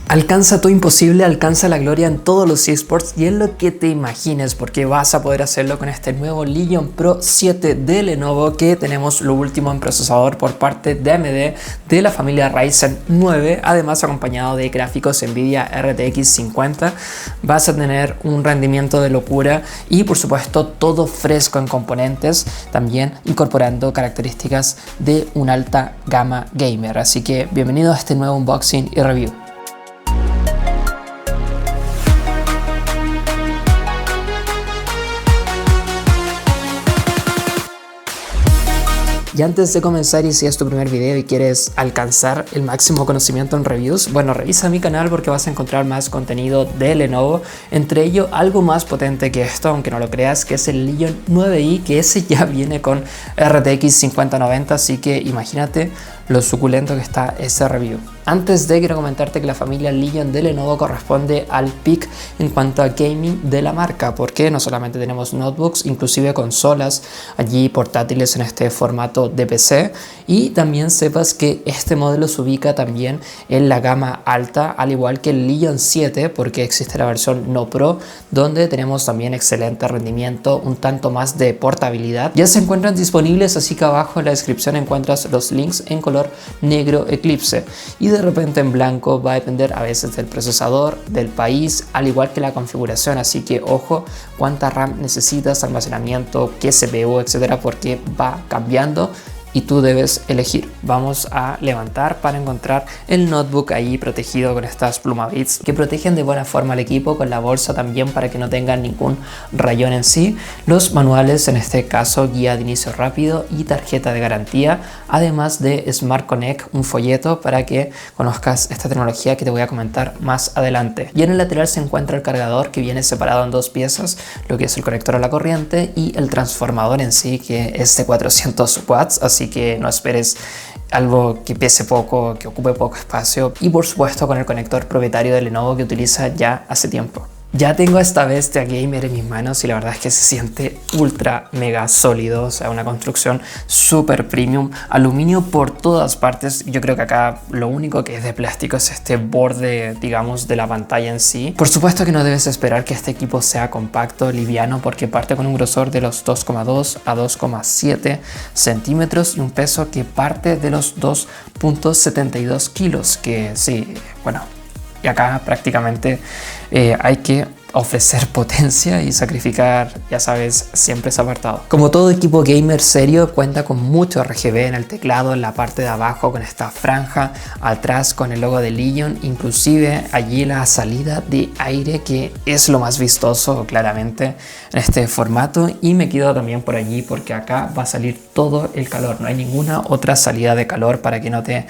Alcanza todo imposible, alcanza la gloria en todos los eSports y en lo que te imagines, porque vas a poder hacerlo con este nuevo Legion Pro 7 de Lenovo, que tenemos lo último en procesador por parte de AMD de la familia Ryzen 9, además acompañado de gráficos Nvidia RTX 50. Vas a tener un rendimiento de locura y por supuesto todo fresco en componentes, también incorporando características de una alta gama gamer. Así que bienvenido a este nuevo unboxing y review. Y antes de comenzar, y si es tu primer video y quieres alcanzar el máximo conocimiento en reviews, bueno, revisa mi canal porque vas a encontrar más contenido de Lenovo, entre ello algo más potente que esto, aunque no lo creas, que es el Legion 9i, que ese ya viene con RTX 5090, así que imagínate lo suculento que está ese review. Antes de quiero comentarte que la familia Legion de Lenovo corresponde al peak en cuanto a gaming de la marca, porque no solamente tenemos notebooks, inclusive consolas allí portátiles en este formato de PC, y también sepas que este modelo se ubica también en la gama alta, al igual que el Legion 7, porque existe la versión no Pro, donde tenemos también excelente rendimiento, un tanto más de portabilidad. Ya se encuentran disponibles, así que abajo en la descripción encuentras los links en color negro Eclipse, y de repente en blanco va a depender a veces del procesador, del país, al igual que la configuración, así que ojo cuánta RAM necesitas, almacenamiento, qué CPU, etcétera, porque va cambiando y tú debes elegir. Vamos a levantar para encontrar el notebook ahí protegido con estas plumabits que protegen de buena forma el equipo, con la bolsa también para que no tengan ningún rayón en sí, los manuales, en este caso guía de inicio rápido y tarjeta de garantía, además de Smart Connect, un folleto para que conozcas esta tecnología que te voy a comentar más adelante. Y en el lateral se encuentra el cargador, que viene separado en dos piezas, lo que es el conector a la corriente y el transformador en sí, que es de 400 watts, así que no esperes algo que pese poco, que ocupe poco espacio, y por supuesto con el conector propietario de Lenovo que utiliza ya hace tiempo. Ya tengo esta bestia gamer en mis manos y la verdad es que se siente ultra mega sólido, o sea, una construcción súper premium, aluminio por todas partes. Yo creo que acá lo único que es de plástico es este borde, digamos, de la pantalla en sí. Por supuesto que no debes esperar que este equipo sea compacto, liviano, porque parte con un grosor de los 2,2 a 2,7 centímetros y un peso que parte de los 2,72 kilos, que sí, bueno, y acá prácticamente hay que ofrecer potencia y sacrificar, ya sabes, siempre ese apartado. Como todo equipo gamer serio, cuenta con mucho RGB en el teclado, en la parte de abajo con esta franja, atrás con el logo de Legion, inclusive allí la salida de aire, que es lo más vistoso claramente en este formato, y me quedo también por allí porque acá va a salir todo el calor, no hay ninguna otra salida de calor para que no te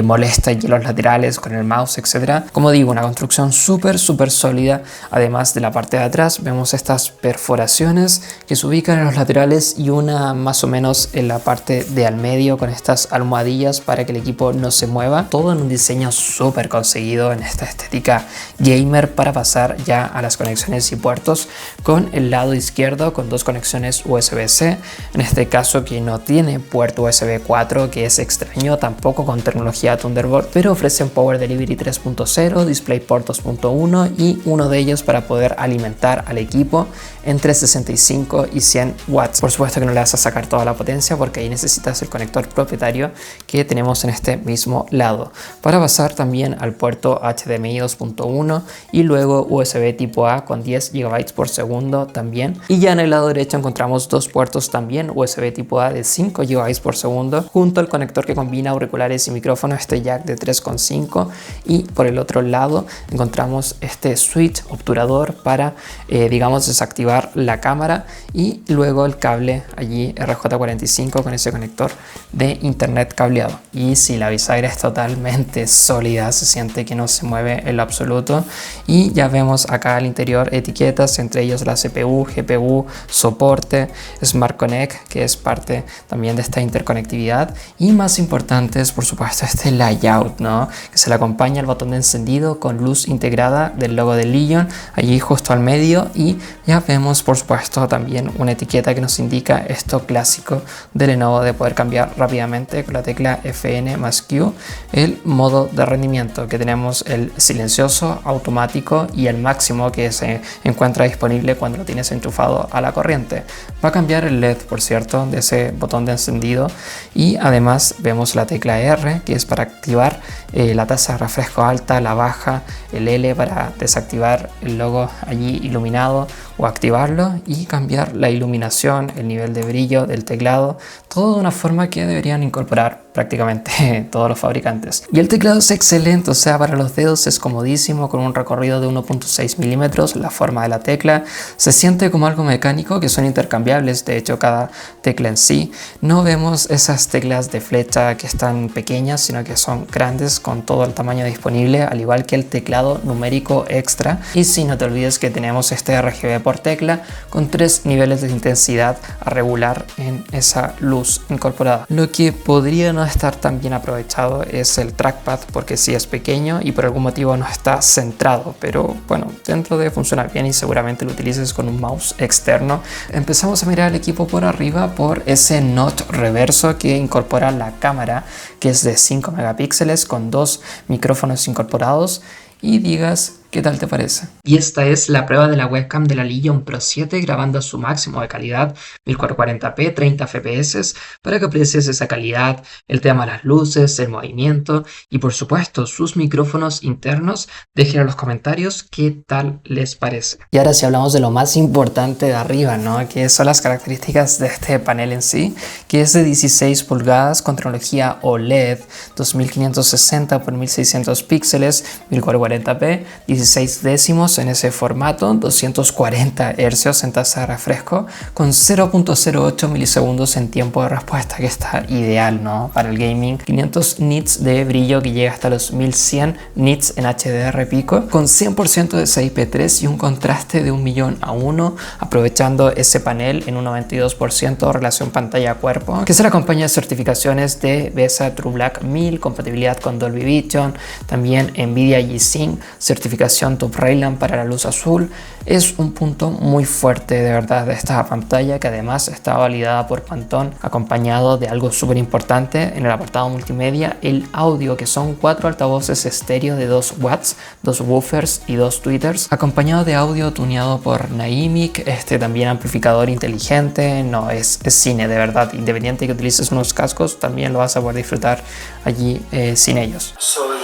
moleste allí los laterales con el mouse, etcétera. Como digo, una construcción súper sólida. Además de la parte de atrás vemos estas perforaciones que se ubican en los laterales y una más o menos en la parte de al medio con estas almohadillas para que el equipo no se mueva. Todo en un diseño súper conseguido en esta estética gamer, para pasar ya a las conexiones y puertos, con el lado izquierdo con dos conexiones USB-C, en este caso que no tiene puerto USB 4, que es extraño, tampoco con tecnología Thunderbolt, pero ofrece un Power Delivery 3.0, DisplayPort 2.1 y uno de ellos para poder alimentar al equipo entre 65 y 100 watts. Por supuesto que no le vas a sacar toda la potencia porque ahí necesitas el conector propietario que tenemos en este mismo lado, para pasar también al puerto HDMI 2.1 y luego USB tipo A con 10 GB por segundo también. Y ya en el lado derecho encontramos dos puertos también USB tipo A de 5 GB por segundo, junto al conector que combina auriculares y micrófono, este jack de 3.5, y por el otro lado encontramos este switch obturador para digamos desactivar la cámara, y luego el cable allí RJ45 con ese conector de internet cableado. Y si la bisagra es totalmente sólida, se siente que no se mueve en lo absoluto. Y ya vemos acá al interior etiquetas, entre ellos la CPU, GPU, soporte, Smart Connect, que es parte también de esta interconectividad, y más importante es por supuesto este layout, ¿no? Que se le acompaña el botón de encendido con luz integrada del logo de Legion allí allí justo al medio, y ya vemos por supuesto también una etiqueta que nos indica esto clásico de Lenovo de poder cambiar rápidamente con la tecla Fn más Q el modo de rendimiento, que tenemos el silencioso, automático y el máximo, que se encuentra disponible cuando lo tienes enchufado a la corriente. Va a cambiar el LED, por cierto, de ese botón de encendido, y además vemos la tecla R, que es para activar la tasa de refresco alta, la baja, el L para desactivar el logo allí iluminado o activarlo, y cambiar la iluminación, el nivel de brillo del teclado, todo de una forma que deberían incorporar prácticamente todos los fabricantes. Y el teclado es excelente, o sea, para los dedos es comodísimo, con un recorrido de 1.6 milímetros, la forma de la tecla se siente como algo mecánico, que son intercambiables, de hecho cada tecla en sí. No vemos esas teclas de flecha que están pequeñas, sino que son grandes con todo el tamaño disponible, al igual que el teclado numérico extra. Y sí, no te olvides que tenemos este RGB por tecla con 3 niveles de intensidad a regular en esa luz incorporada. Lo que podría no estar tan bien aprovechado es el trackpad, porque sí es pequeño y por algún motivo no está centrado, pero bueno, dentro de funcionar bien y seguramente lo utilices con un mouse externo. Empezamos a mirar el equipo por arriba por ese notch reverso que incorpora la cámara, que es de 5 megapíxeles con 2 micrófonos incorporados, y digas ¿qué tal te parece? Y esta es la prueba de la webcam de la Legion Pro 7 grabando a su máximo de calidad, 1440p, 30 fps, para que aprecies esa calidad, el tema de las luces, el movimiento y por supuesto sus micrófonos internos. Dejen en los comentarios qué tal les parece. Y ahora si hablamos de lo más importante de arriba, ¿no? Que son las características de este panel en sí, que es de 16 pulgadas con tecnología OLED, 2560 x 1600 píxeles, 1440p, 16 décimos en ese formato, 240 Hz en tasa de refresco, con 0.08 milisegundos en tiempo de respuesta, que está ideal, ¿no? Para el gaming. 500 nits de brillo, que llega hasta los 1100 nits en HDR pico, con 100% de CIP3 y un contraste de 1:1, aprovechando ese panel en un 92% relación pantalla-cuerpo, que se le acompaña de certificaciones de BESA TrueBlack 1000, compatibilidad con Dolby Vision, también Nvidia G-Sync, certificación Top Rayland para la luz azul. Es un punto muy fuerte de verdad de esta pantalla, que además está validada por Pantone, acompañado de algo súper importante en el apartado multimedia, el audio, que son 4 altavoces estéreo de 2 watts, 2 woofers y 2 tweeters, acompañado de audio tuneado por Naimic, también amplificador inteligente. No, es cine de verdad, independiente que utilices unos cascos, también lo vas a poder disfrutar allí sin ellos. Soy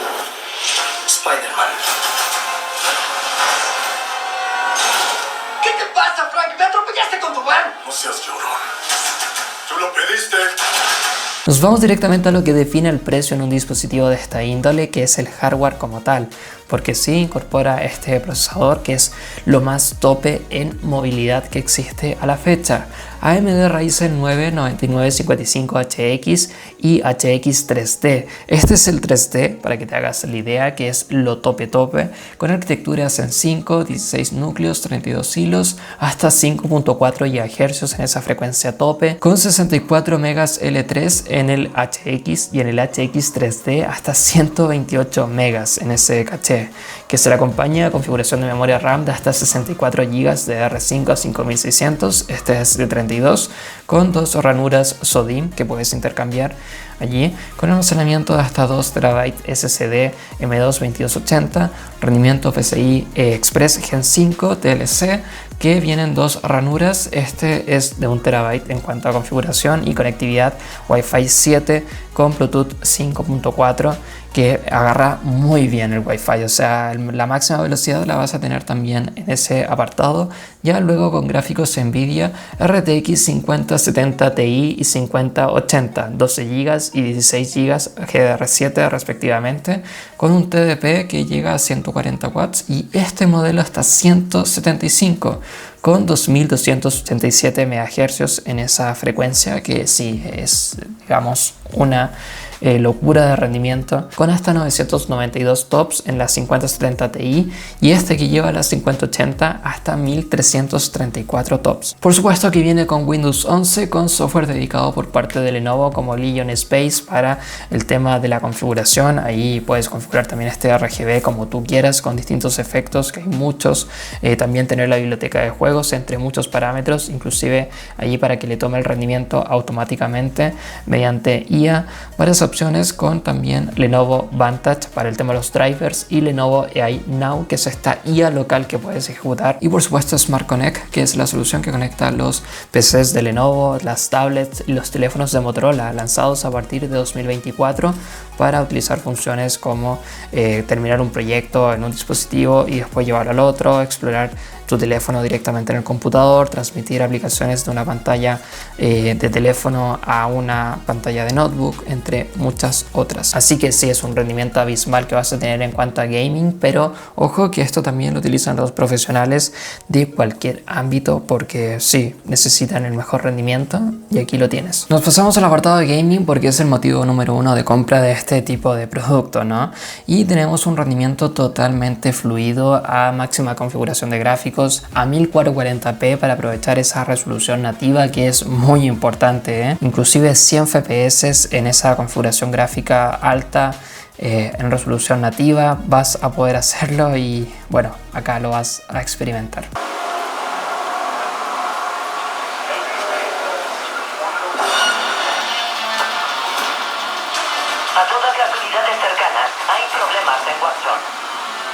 Spider-Man. ¿Qué te pasa, Frank? ¡Me atropellaste con tu van! No seas llorón. ¡Tú lo pediste! Nos vamos directamente a lo que define el precio en un dispositivo de esta índole, que es el hardware como tal, porque sí incorpora este procesador que es lo más tope en movilidad que existe a la fecha. AMD Ryzen 9 9955HX y HX 3D. Este es el 3D, para que te hagas la idea, que es lo tope, con arquitectura Zen 5, 16 núcleos, 32 hilos, hasta 5.4 GHz en esa frecuencia tope, con 64 megas L3 en el HX y en el HX 3D hasta 128 megas en ese caché, que se le acompaña a configuración de memoria RAM de hasta 64 GB de DDR5 a 5600, este es de 32, con 2 ranuras SODIMM que puedes intercambiar allí, con almacenamiento de hasta 2 TB SSD M2 2280, rendimiento PCI Express Gen 5 TLC, que vienen 2 ranuras. Este es de 1 TB en cuanto a configuración y conectividad Wi-Fi 7 con Bluetooth 5.4, que agarra muy bien el Wi-Fi, o sea, la máxima velocidad la vas a tener también en ese apartado. Ya luego con gráficos Nvidia RTX 5070 Ti y 5080, 12 GB y 16 GB GDR7 respectivamente, con un TDP que llega a 140 watts y este modelo hasta 175, con 2287 MHz en esa frecuencia, que sí es, digamos, una locura de rendimiento, con hasta 992 tops en la 5070 Ti y este que lleva la 5080 hasta 1334 tops. Por supuesto que viene con Windows 11 con software dedicado por parte de Lenovo como Legion Space para el tema de la configuración. Ahí puedes configurar también este RGB como tú quieras con distintos efectos, que hay muchos. También tener la biblioteca de juegos entre muchos parámetros, inclusive allí para que le tome el rendimiento automáticamente mediante IA. Varias opciones con también Lenovo Vantage para el tema de los drivers y Lenovo AI Now, que es esta IA local que puedes ejecutar. Y por supuesto Smart Connect, que es la solución que conecta los PCs de Lenovo, las tablets y los teléfonos de Motorola, lanzados a partir de 2024 para utilizar funciones como terminar un proyecto en un dispositivo y después llevarlo al otro, explorar tu teléfono directamente en el computador, transmitir aplicaciones de una pantalla de teléfono a una pantalla de notebook, entre muchas otras. Así que sí, es un rendimiento abismal que vas a tener en cuanto a gaming, pero ojo que esto también lo utilizan los profesionales de cualquier ámbito porque sí, necesitan el mejor rendimiento y aquí lo tienes. Nos pasamos al apartado de gaming porque es el motivo número uno de compra de este tipo de producto, ¿no? Y tenemos un rendimiento totalmente fluido a máxima configuración de gráficos, a 1440p para aprovechar esa resolución nativa que es muy importante, ¿eh? Inclusive 100 fps en esa configuración gráfica alta en resolución nativa vas a poder hacerlo y bueno, acá lo vas a experimentar. A todas las unidades cercanas, hay problemas en Watson.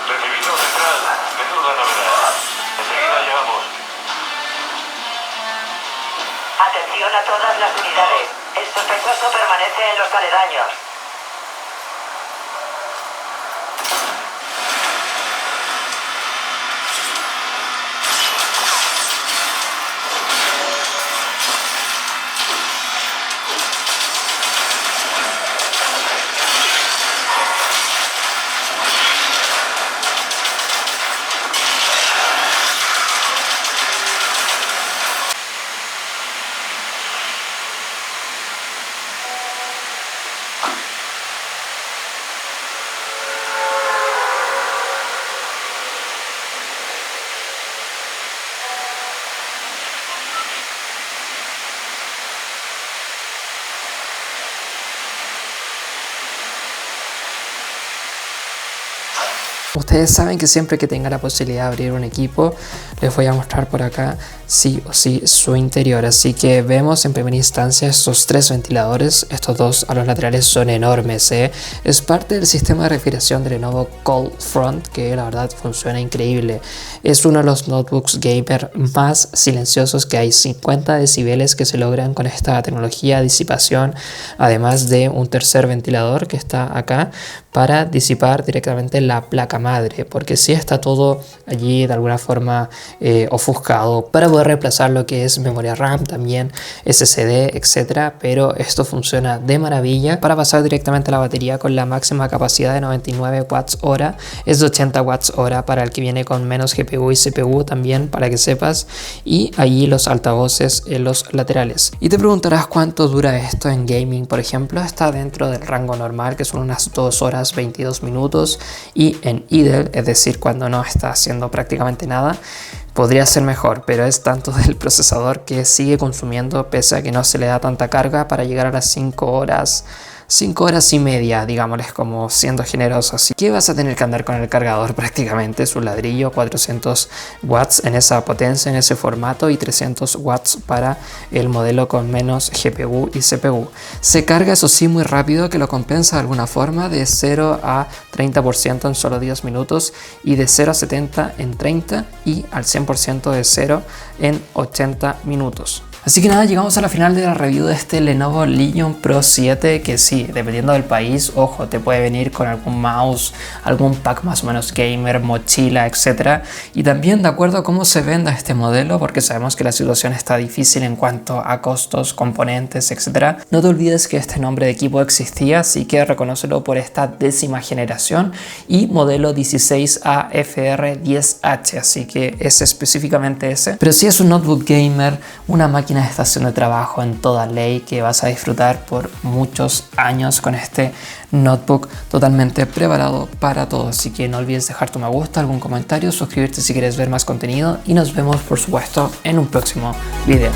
Recibido central. Menuda novedad. Enseguida llegamos. Atención a todas las unidades. El sospechoso permanece en los aledaños. Ustedes saben que siempre que tenga la posibilidad de abrir un equipo, les voy a mostrar por acá sí o sí su interior. Así que vemos en primera instancia estos tres ventiladores. Estos dos a los laterales son enormes, ¿eh? Es parte del sistema de refrigeración de Lenovo Cold Front, que la verdad funciona increíble. Es uno de los notebooks gamer más silenciosos que hay. 50 decibeles que se logran con esta tecnología de disipación, además de un tercer ventilador que está acá para disipar directamente la placa madre, porque si está todo allí de alguna forma ofuscado para poder reemplazar lo que es memoria RAM, también SSD, etcétera, pero esto funciona de maravilla para pasar directamente a la batería con la máxima capacidad de 99 watts hora. Es de 80 watts hora para el que viene con menos GPU y CPU también, para que sepas, y allí los altavoces en los laterales. Y te preguntarás cuánto dura esto en gaming. Por ejemplo, está dentro del rango normal, que son unas 2 horas 22 minutos, y en idle, es decir, cuando no está haciendo prácticamente nada, podría ser mejor, pero es tanto del procesador que sigue consumiendo pese a que no se le da tanta carga para llegar a las 5 horas y media, digámosles, como siendo generoso. Así que vas a tener que andar con el cargador prácticamente, su ladrillo, 400 watts en esa potencia, en ese formato, y 300 watts para el modelo con menos GPU y CPU. Se carga, eso sí, muy rápido, que lo compensa de alguna forma, de 0 a 30% en solo 10 minutos, y de 0 a 70 en 30, y al 100% de 0 en 80 minutos. Así que nada, llegamos a la final de la review de este Lenovo Legion Pro 7, que sí, dependiendo del país, ojo, te puede venir con algún mouse, algún pack más o menos gamer, mochila, etc. Y también de acuerdo a cómo se venda este modelo, porque sabemos que la situación está difícil en cuanto a costos, componentes, etc. No te olvides que este nombre de equipo existía, así que reconócelo por esta 10ª generación y modelo 16AFR10H, así que es específicamente ese. Pero sí es un notebook gamer, una máquina máquina de estación de trabajo en toda ley que vas a disfrutar por muchos años con este notebook totalmente preparado para todo. Así que no olvides dejar tu me gusta, algún comentario, suscribirte si quieres ver más contenido y nos vemos por supuesto en un próximo video.